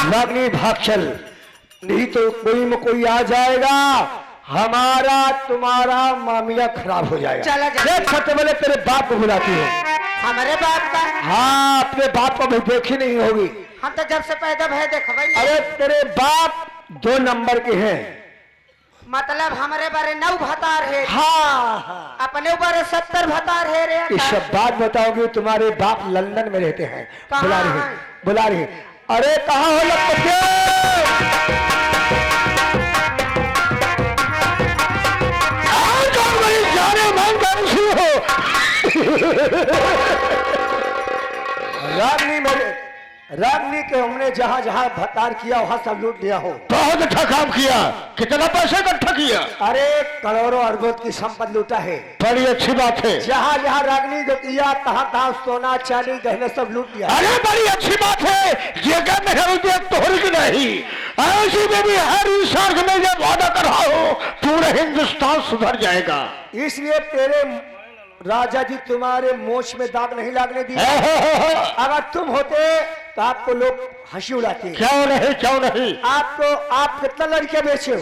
रागनी भाग चल, नहीं तो कोई में कोई आ जाएगा, हमारा तुम्हारा मामला खराब हो जाएगा। चला जा। देख सबसे पहले तेरे बाप को बुलाती हो। हमारे बाप का? हाँ, अपने बाप को भी देखी नहीं होगी। हम तो जब से पैदा भय देखो भाई। अरे तेरे बाप 2 नंबर के हैं। मतलब हमारे बारे 9 भतार है। हाँ, अपने बारे 70 भतार है रे। इस सब बात बताओगे। तुम्हारे बाप लंदन में रहते हैं। बुला रही है, बुला रही है। अरे कहाँ हो लखपति? जाने मन हो रागनी मेरे, रागनी के हमने जहाँ जहाँ भतार किया वहाँ सब लूट लिया हो। बहुत अच्छा काम किया। कितना पैसा इकट्ठा किया? अरे करोड़ों अरबों की संपत्ति लूटा है। बड़ी अच्छी बात है। जहाँ जहाँ रागनी जो किया तहाँ तहाँ सोना चांदी गहने सब लूट लिया। अरे बड़ी अच्छी बात है। ये कहने तोहरी की नहीं, ऐसी में भी हर इंसान में जब वादा कर रहा हो पूरा हिंदुस्तान सुधर जाएगा। इसलिए तेरे राजा जी तुम्हारे मोछ में दाग नहीं लागने दिए। अगर तुम होते तो आपको लोग हंसी उड़ाते। क्यों नहीं, क्यों नहीं। आपको, आप कितना लड़कियां बेचे हो?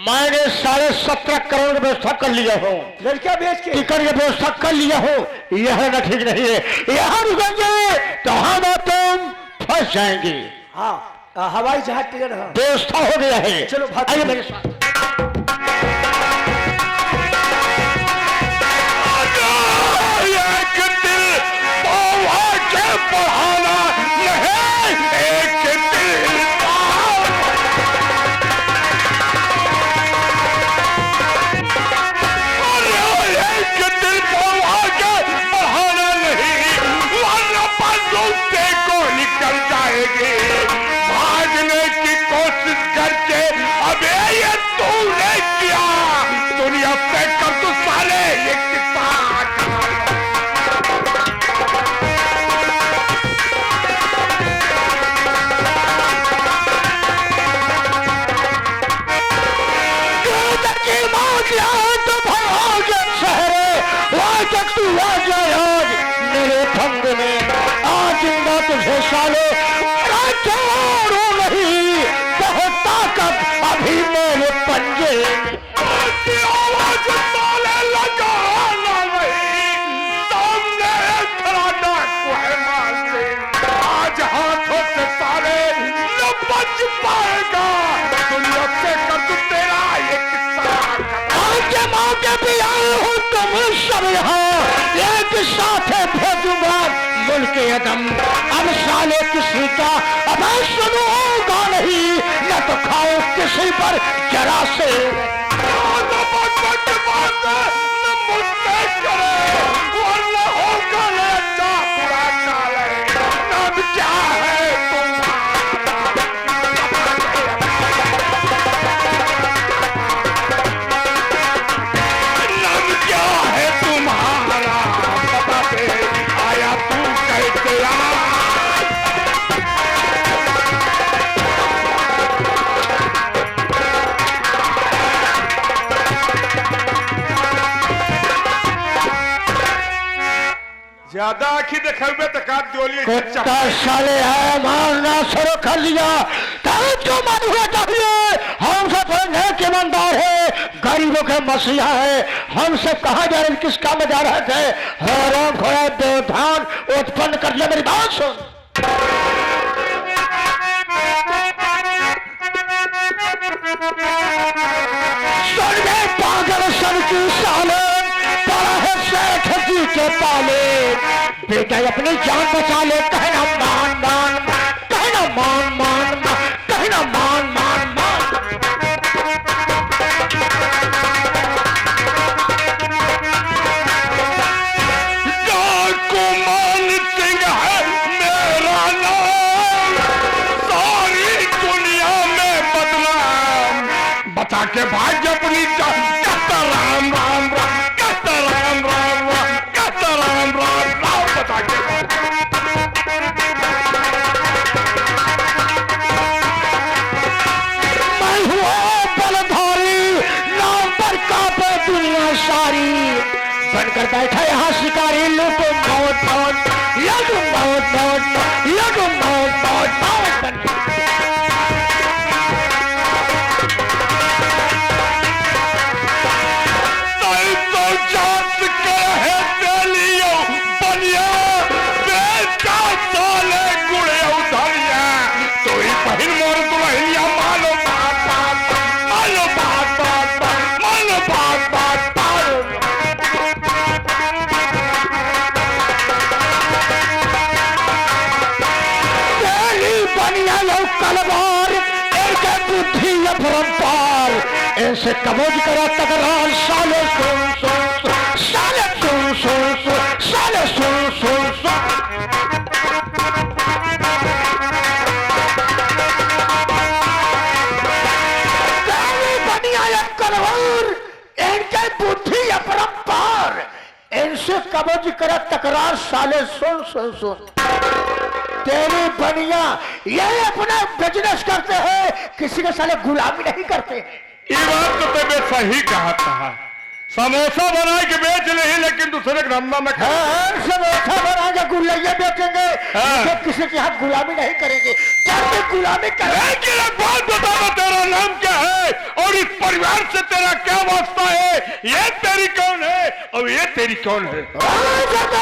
मैंने 17.5 करोड़ की व्यवस्था कर लिया हो। लड़कियां बेच के टिकट की व्यवस्था कर लिया हो। यह ना ठीक नहीं है। यहाँ रुकेंगे तो हम तुम फंस जाएंगे। हाँ, हवाई जहाज टिकट व्यवस्था हो गया है। चलो भाग। आइए मेरे साथ। बढ़ाना नहीं, एक दिल बढ़ाना नहीं, वरना बंदूक को निकल जाएगी। भागने की कोशिश करके अबे ये तूने किया, दुनिया से कर तू साले ये किस्सा। मेरे फंद में आज तुझे साले छोड़ो नहीं, बहुत ताकत अभी मेरे पंजे में। आवाज साले लगाना नहीं, सामने खड़ा डाकू है मारते। आज हाथों से साले न बच पाएगा, दुनिया से कर तू तेरा ये किस्सा। मौके भी आए हो तुम सब यहाँ, एक साथ भेजूंगा मुल्क अदम। अब साले किसी का अब सुनूंगा नहीं, न तो खाओ किसी पर जरा से। क्या है तुम्हारा, पता पे आया तू कैसे आ। ज्यादा आखी देखबे तो काट जोली कुत्ता साले है, मारना शुरू कर लिया। जो मन हुआ चाहिए, हम सब नेक ईमानदार है, गरीबों के मसीहा है। हम सब कहाँ जा रहे, किस काम में जा रहे थे? हैरान घोड़ा देवधान उत्पन्न कर लिया। मेरी बात सुन। पागल सन की साले बड़ा है सेठ जी के पाले। बेटा अपनी जान बचा ले, कहना मान मान, कहना मान मान, कहना मान मान मान। डाकू मान सिंह है मेरा नाम, सारी दुनिया में बदनाम। बता के भाग अपनी जान। कहता राम राम राम, कहता राम राम राम, कहता राम राम राम, बता के मैं हुआ बलधारी, नाम पर कांपे दुनिया सारी। बनकर बैठा यहाँ शिकारी, लूटो मौत मौत, यदु मौत मौत, यदु मौत मौत मौत। सालो कलवार इनके बुद्धि अपरंपार इनसे कबूज करा तकरार साले सुन सुन सुन साले सुन सुन सुन साले सुन सुन सुन कलवार इनके बुद्धि अपरंपार इनसे कबूज करा तकरार साले सुन सुन सुन तेरी बनिया ये अपना बिजनेस करते हैं किसी के साले गुलामी नहीं करते। ये बात तो तुम्हें सही कहा था। समोसा बना के बेच नहीं लेकिन दूसरे के धंधा में समोसा बना के गुल्लैया बेचेंगे तो किसी के हाथ गुलामी नहीं करेंगे। जब गुलामी करेंगे बात बताना तेरा नाम क्या है और इस परिवार से तेरा क्या वास्ता है, ये तेरी कौन है और ये तेरी कौन है?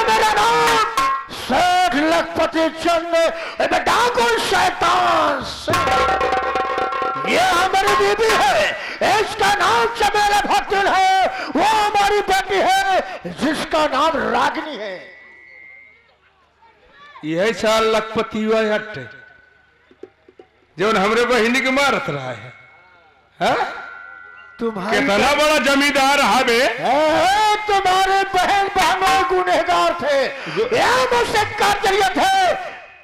मेरा नाम सेठ लखपति चंद डाकुल शैतान। ये हमारी बीबी है, इसका नाम चमेला भक्तुल है। वो हमारी बेटी है जिसका नाम रागिनी है। यही साल लखपति हुआ हट्टे जो हमरे बहिनी के मारत रहा है, तुम्हारे कितना बड़ा जमींदार है बे? तुम्हारे बहन बहनों गुनहगार थे, ये मुझसे कर्ज लिए थे।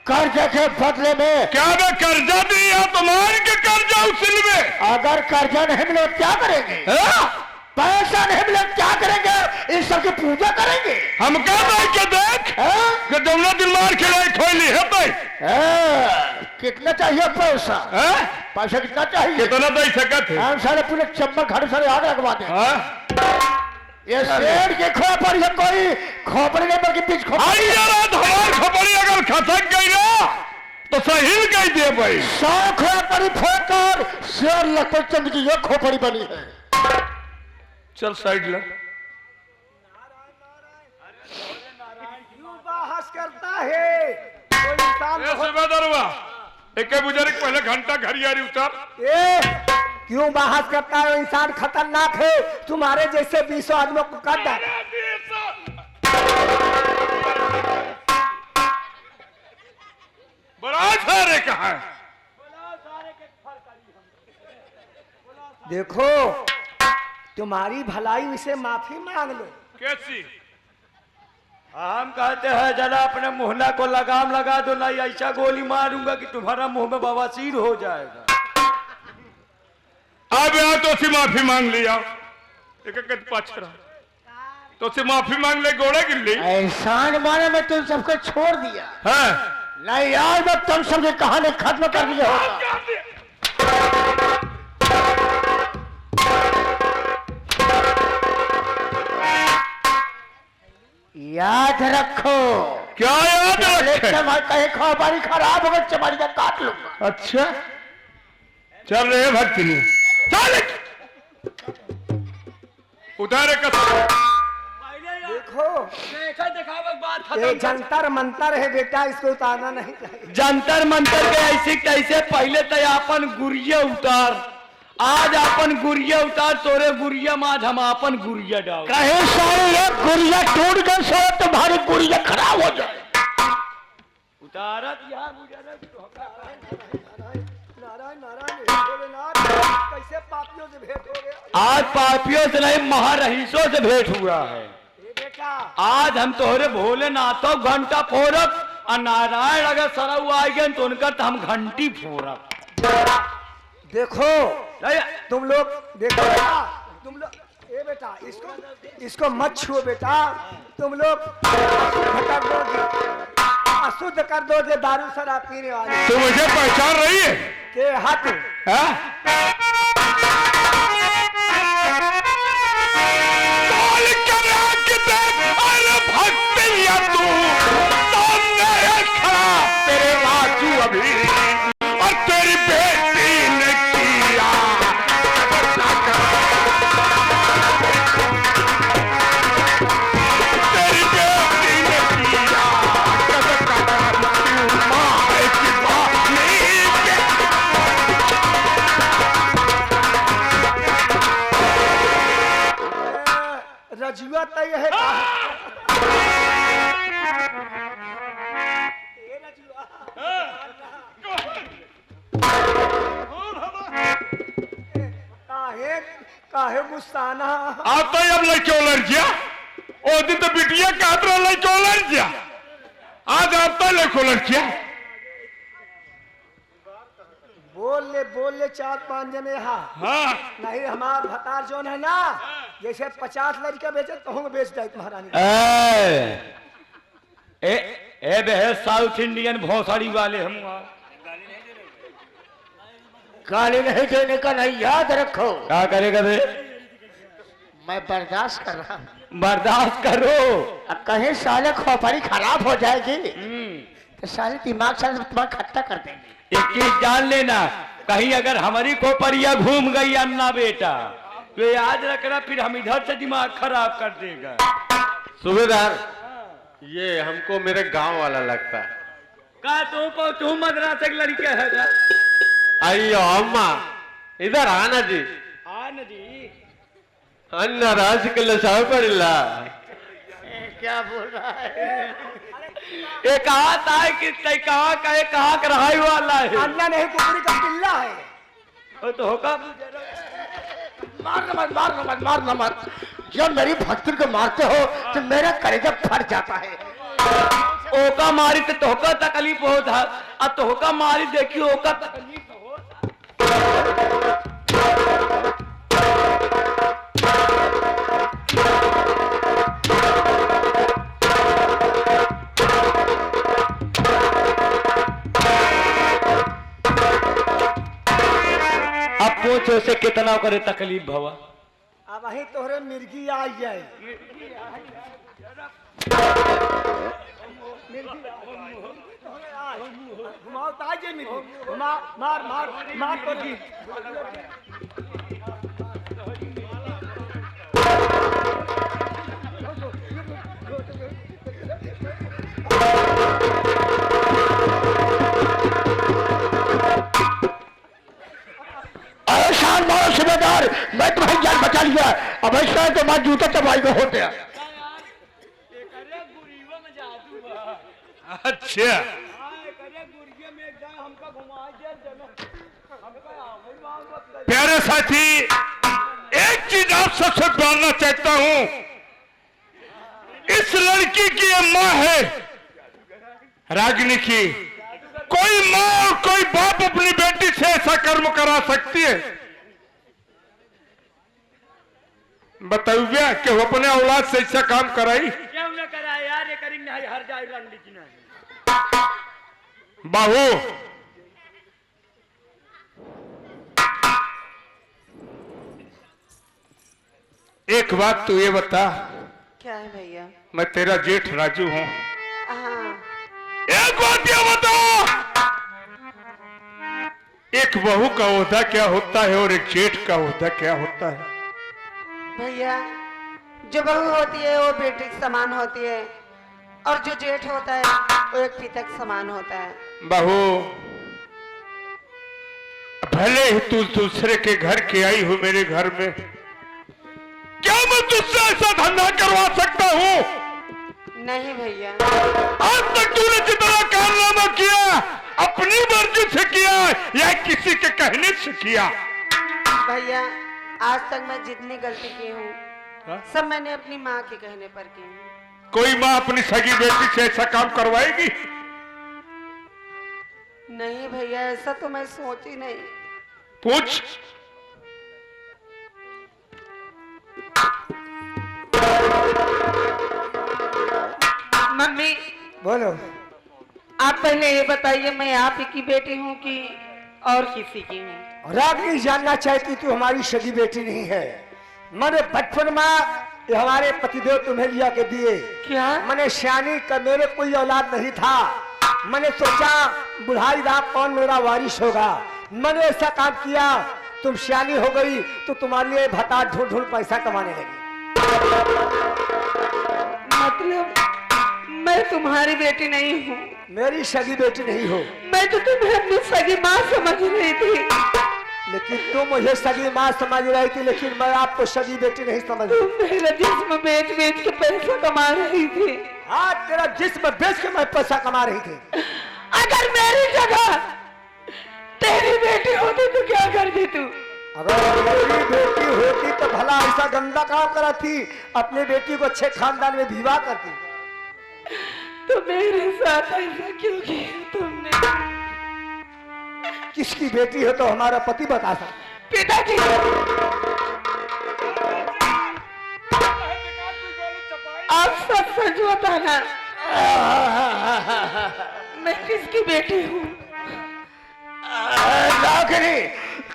कर्जे के बदले में क्या मैं कर्जा दिया तुम्हारे के कर्जा उसिल में? अगर कर्जा नहीं मिले क्या करेंगे? पैसा नहीं मिले क्या करेंगे? इस सब की पूजा करेंगे। हम क्या के देख कि जमुना दिन मार खिलाई खोली है भाई। कितना चाहिए पैसा? पैसा कितना चाहिए? कितना दे सकते हम सारे पूरे चम्मच घर सारे आग लगवा दें। ये शेर के खोपड़ी है, कोई खोपड़ी नहीं बल्कि बीच खोपड़ी। हमारी खोपड़ी अगर खसक गई ना तो सही गई दे भाई। 100 खोपड़ी फोकर शेर लखपत चंद की ये खोपड़ी बनी है। चल साइड ले। क्यों बहस करता है? कोई इंसान एक बुजुर्ग पहले घंटा घरियारी उतर। क्यों बहस करता है? इंसान खतरनाक है, तुम्हारे जैसे 20 आदमियों को काट डाले। बड़ा सारे कहा है। देखो तुम्हारी भलाई से माफी मांग लो। कैसी? हम कहते हैं जरा अपने मुहला को लगाम लगा दो, नहीं ऐसा गोली मारूंगा कि तुम्हारा मुंह में बवासीर हो जाएगा। अब यहाँ तो से माफी मांग लिया, एक पाछरा तो से माफी मांग ले, गोड़े गिल्ली एहसान माने में तुम सबको छोड़ दिया है। नहीं यार मैं तुम सबकी कहानी खत्म कर दिया होगा। याद रखो। क्या याद रखे? कहीं खोपड़ी खराब हो गई चमारी का काट लूंगा। अच्छा चल रहे भक्तिनी चल उतारे का। देखो ये जंतर मंतर है बेटा, इसको उतारना नहीं चाहिए। जंतर मंतर के ऐसे कैसे? पहले तो अपन गुरिया उतार, आज अपन गुरिया उतार, तोरे गुरिया में आज हम अपन गुरिया डाल। कहीं सारे गुड़िया टूट गए सो तुम्हारी गुड़िया खराब हो जाए। उतारत नारायण नारायण भोलेनाथ, कैसे पापियों से भेंट हो गया? आज पापियों से नहीं महारहीसों से भेंट हुआ है। बेटा आज हम तोहरे भोलेनाथों घंटा फोड़ब और नारायण अगर सरऊ आ गए तो उनका तो हम घंटी फोड़ब। देखो तुम लोग देखो बेटा, तुम लोग ए बेटा इसको मत छुओ बेटा। तुम लोग अशुद्ध कर दोगे दारू शराब पीने वाले। तू मुझे पहचान रही है? के हाथ तेरे राजू अभी और तेरी बेटी ने किया। तेरी बेटी ने किया माँ की बात नहीं। काहे गुस्साना आप तो अब लड़के लड़किया ओ दिन तो बिटिया का हाथ लड़के लड़किया आज आप तो लड़को लड़किया बोल ले 4-5 जने हाँ नहीं हमार भतार जोन है ना जैसे 50 लड़का बेचे तो हम बेच जाए महारानी ए बे साउथ इंडियन भौसाड़ी वाले हम गाली नहीं देने का नहीं याद रखो। क्या करेगा बे? मैं बर्दाश्त कर रहा हूँ। बर्दाश्त करो। अब कहीं साले खोपड़ी खराब हो जाएगी तो साले दिमाग साले तुम्हारा खट्टा कर देंगे। एक चीज जान लेना, कहीं अगर हमारी खोपड़िया घूम गई अन्ना बेटा तो याद रखना फिर हम इधर से दिमाग खराब कर देगा। सूबेदार ये हमको मेरे गांव वाला लगता है। का तू मद्रास एक लड़के है अयो अम्मा इधर आना जी अन्ना राज के लसाव पड़िला। क्या बोल रहा है? ये कहा था कि कहा का रहाई वाला है। अन्ना नहीं कुकरी का पिल्ला है। वो तो होगा मारना मत। जब मेरी भक्ति को मारते हो तो मेरा कलेजा फट जाता है। ओका मारी तो तोहका तकलीफ होता और तोहका मारी देखी ओका तकलीफ अब पूछो से कितना करे तकलीफ भवा। अब वही तोहरे मिर्गी आ जाए। घुमाओ ताजे मिर्गी घुमा मार मार मार तो दी। सूबेदार मैं तुम्हारी जान बचा लिया। अब ऐसा है तो मैं जूता चबाई में होते हैं। अच्छा प्यारे साथी एक चीज आप सबसे बोलना चाहता हूं, इस लड़की की ये मां है रागिनी की। कोई मां और कोई बाप अपनी बेटी से ऐसा कर्म करा सकती है? बताइए कि वो अपने औलाद से ऐसा काम कराई? क्यों न करा यार, ये करेंगे नहीं हर जाए लड़की की नहीं। बाहू एक बात तू ये बता, क्या है भैया? मैं तेरा जेठ राजू हूं। हाँ एक बात ये बता, एक बहू का ओहदा क्या होता है और एक जेठ का ओहदा क्या होता है? भैया, जो बहू होती है वो बेटी के समान होती है और जो जेठ होता है वो एक पिता के समान होता है। बहू भले ही तू दूसरे के घर की आई हो मेरे घर में, क्या मैं तुझसे ऐसा धंधा करवा सकता हूं? नहीं भैया, आज तक तूने जितना कारनामा किया अपनी मर्जी से किया या किसी के कहने से किया? भैया आज तक मैं जितनी गलती की हूँ सब मैंने अपनी माँ के कहने पर की हूँ। कोई माँ अपनी सगी बेटी से ऐसा काम करवाएगी? नहीं भैया, ऐसा तो मैं सोची नहीं। पूछ। मम्मी बोलो। आप पहले ये बताइए, मैं आप ही की बेटी हूँ कि और किसी की हूँ? रागिनी जानना चाहती तू हमारी सगी बेटी नहीं है। मैंने बचपन में ये हमारे पतिदेव तुम्हें लिया के दिए। क्या? मैंने श्यानी का मेरे कोई औलाद नहीं था। मैंने सोचा बुढ़ाई रात कौन मेरा वारिस होगा। मैंने ऐसा काम किया, तुम श्यानी हो गई तो तुम्हारे लिए भत्ता ढूंढ ढूंढ पैसा कमाने लगी। मतलब मैं तुम्हारी बेटी नहीं हूँ? मेरी सगी बेटी नहीं हो। मैं तो तुम्हें अपनी सगी माँ समझ रही थी। लेकिन तुम मुझे सगी माँ समझ रही थी, लेकिन मैं आपको सगी बेटी नहीं समझ रही। तुम मेरा जिस्म बेच बेच के पैसा कमा रही थी। हाँ, तेरा जिस्म बेच के मैं पैसा कमा रही थी। अगर मेरी जगह तेरी बेटी होती तो क्या करती तू? अगर मेरी बेटी होती तो भला ऐसा गंदा काम करा थी, अपनी बेटी को अच्छे खानदान में विवाह करती। तो मेरे साथ ऐसा क्यों किया तुमने? किसकी बेटी हो तो हमारा पति बता सकता। पिताजी, आप सब सच बताना, मैं किसकी बेटी हूँ? नागरी,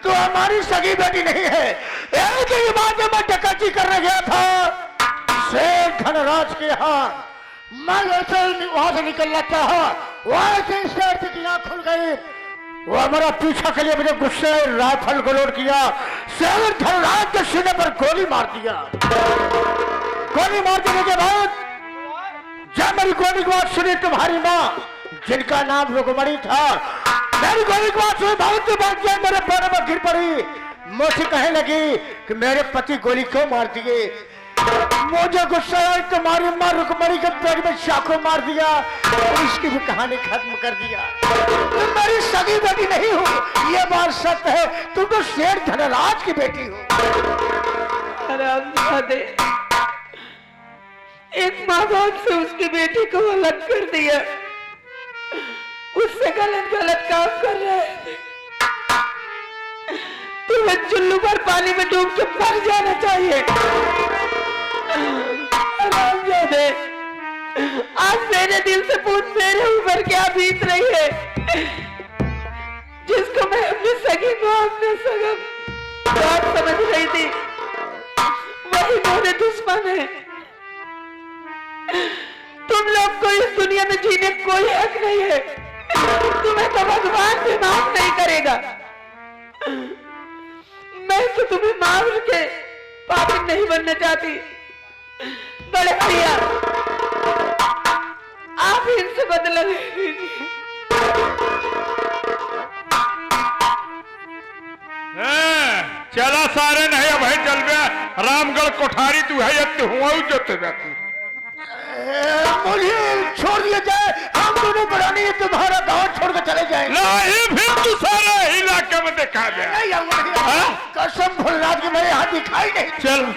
तू हमारी सगी बेटी नहीं है। एक ही बात में मैं डकैती करने गया था सेठ धनराज के यहाँ। मैं जैसे वहां से निकलना चाहा, वैसे सेठ की आंख खुल गई। वो हमारा पीछा के लिए मुझे गुस्से राइफल को लोड किया, सेठ धनराज के सीने पर गोली मार दिया। गोली मार देने के बाद जब मेरी गोली की बात सुनी तुम्हारी माँ, जिनका नाम रुकमणी था, मेरी गोली की बात सुनी बहुत बात किया, मेरे पैरों में गिर पड़ी। मुझसे कहने लगी कि मेरे पति गोली क्यों मार दिए। मुझे गुस्सा आया, तुम्हारी माँ रुकमणी के पेट में चाकू मार दिया और इसकी भी कहानी खत्म कर दिया। तुम मेरी सगी बेटी नहीं हो, ये बात सत्य है। तुम तो शेर धनराज की बेटी हो। हरामजादे, एक माँ बाप से उसकी बेटी को अलग कर दिया, उससे गलत गलत काम कर रहे थे। तुम्हें चुल्लू पर पानी में डूब के मर जाना चाहिए। हरामजादे, आज मेरे दिल से पूछ मेरे ऊपर क्या बीत रही है। जिसको मैं अपनी सगी को अपने सगा बात समझ रही थी, वही मेरे दुश्मन है। तुम लोग को इस दुनिया में जीने कोई हक नहीं है। तुम्हें तो भगवान भी माफ नहीं करेगा। मैं तो तुम्हें माफ के पापी नहीं बनना चाहती। बड़े भैया, आप इनसे बदला ले लीजिए। चला सारे नहीं अब है चल गया रामगढ़ कोठारी तू है तू हुआ जोते जाती। मुझे छोड़ दिया जाए, हम दोनों पुरानी तुम्हारा गांव छोड़ के चले जाएंगे। नहीं, फिर तू सारे इलाके में देखा गया। नहीं आऊंगा, कसम भोलेनाथ की मेरे हाथ दिखाई नहीं। चल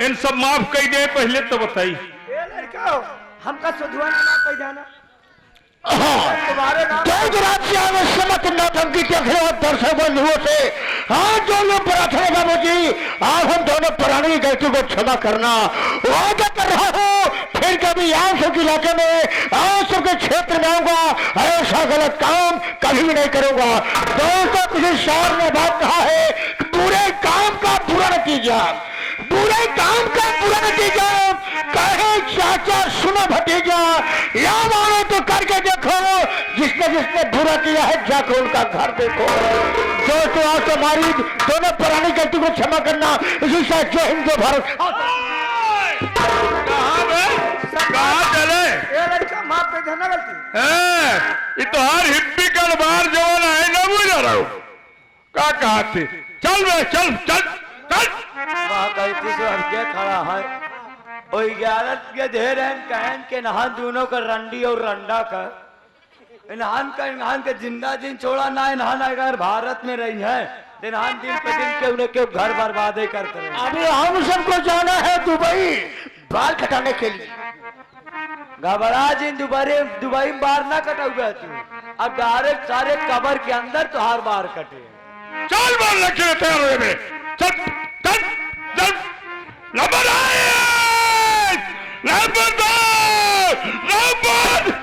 इन सब माफ कर दे, पहले तो बताई लड़का हमका सुधवाना ना पै जाना। तुम्हारे नाम समत नौटंकी के खिलाफ दर्शक बंधुओं से आज जो लोग प्रार्थना बाबू जी, आप हम दोनों पुरानी गलती को क्षमा करना वादा कर रहा हूँ। फिर कभी आप सबके इलाके में, आप सबके क्षेत्र में आऊंगा, ऐसा गलत काम कभी भी नहीं करूंगा। दोस्तों, किसी शायर ने बात कहा है कि बुरे काम का बुरा नतीजा, बुरे काम का बुरा नतीजा। कहे चाचा सुनो भतीजा, या मानो तो करके देखो, जिसने जिसने बुरा किया है जाकर उनका घर देखो। दोस्तों, आज हमारी दोनों पुरानी गलती को क्षमा करना, इसी से जय हिंद जय भारत। कहाँ चले? ये लड़का माफ कर देना गलती। ये तो हर हिप्पी का बाहर जवान है ना, बुझा रहा हूँ क्या कहा थी। चल बे, चल चल चल। वहाँ कहीं किसी हटके खड़ा है, और 11 के ढेर हैं कहन के नहान दोनों का रंडी और रंडा का इन्हान का जिंदा दिन छोड़ा ना। इन्हान अगर भारत में रही है, इन्हान दिन पे दिन के उन्हें क्यों घर बर्बादे करते रहे। अभी हम सबको जाना है दुबई बाल कटाने के लिए। घबरा जिन दुबई में बार ना कटा हुआ तू, अब डायरेक्ट सारे कबर के अंदर तो हर बार कटे। चल बोल रखे तैयार हुए में, चल चल चल। नंबर आए, नंबर दो, नंबर।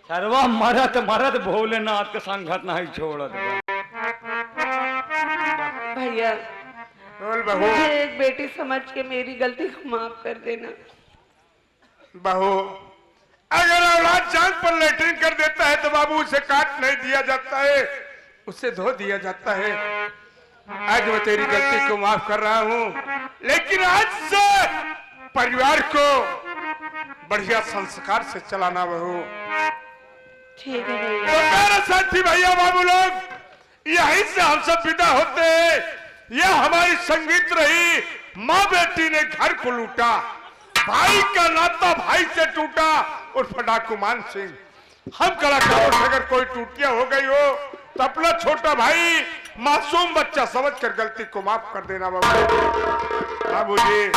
सर्वा मरत मरत भोलेनाथ का संगत नहीं छोड़। भैया, बोल बहू। मुझे एक बेटी समझ के मेरी गलती को माफ कर देना। बहू, अगर औलाद चांद पर लेटरिन कर देता है तो बाबू उसे काट नहीं दिया जाता है, उसे धो दिया जाता है। आज मैं तेरी गलती को माफ कर रहा हूँ, लेकिन आज से परिवार को बढ़िया संस्कार से चलाना बहू। ठीक है तो भैया। मेरे साथी भैया बाबू लोग, यहीं से हम सब विदा होते हैं। यह हमारी संगीत रही। माँ बेटी ने घर को लूटा, भाई का नाता भाई से टूटा, और डाकू मान सिंह। हम कलाकारों से अगर कोई टूटिया हो गई हो तो अपना छोटा भाई मासूम बच्चा समझकर गलती को माफ कर देना बाबू। बाबूजी,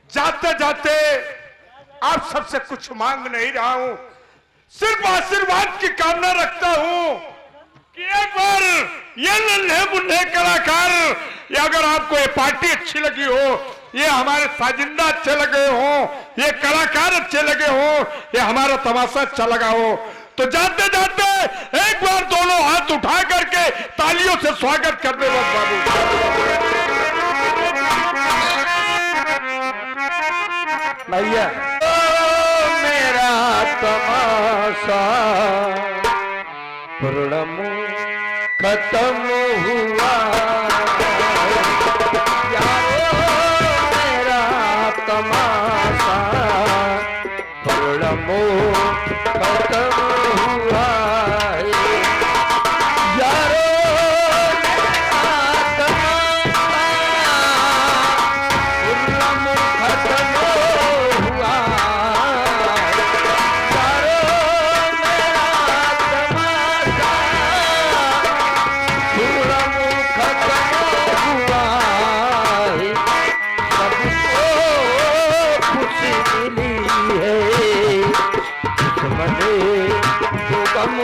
जाते जाते आप सबसे कुछ मांग नहीं रहा हूं, सिर्फ आशीर्वाद की कामना रखता हूं कि एक बार ये नन्हे मुन्ने कलाकार, या अगर आपको ये पार्टी अच्छी लगी हो, ये हमारे साजिंदा अच्छे लगे हो, ये कलाकार अच्छे लगे हो, ये हमारा तमाशा अच्छा लगा हो, तो जाते जाते एक बार दोनों हाथ उठा करके तालियों से स्वागत कर दे बस बाबू। भैया मेरा तमाशा पूर्ण खत्म हुआ, यारो मेरा तमाशा पूर्ण खत्म हुआ, यारो मेरा तमाशा पूर्ण खत्म हुआ, यारो मेरा तमाशा पूर्ण खत्म हुआ, सबको खुशी मिली है, मुझे जो गम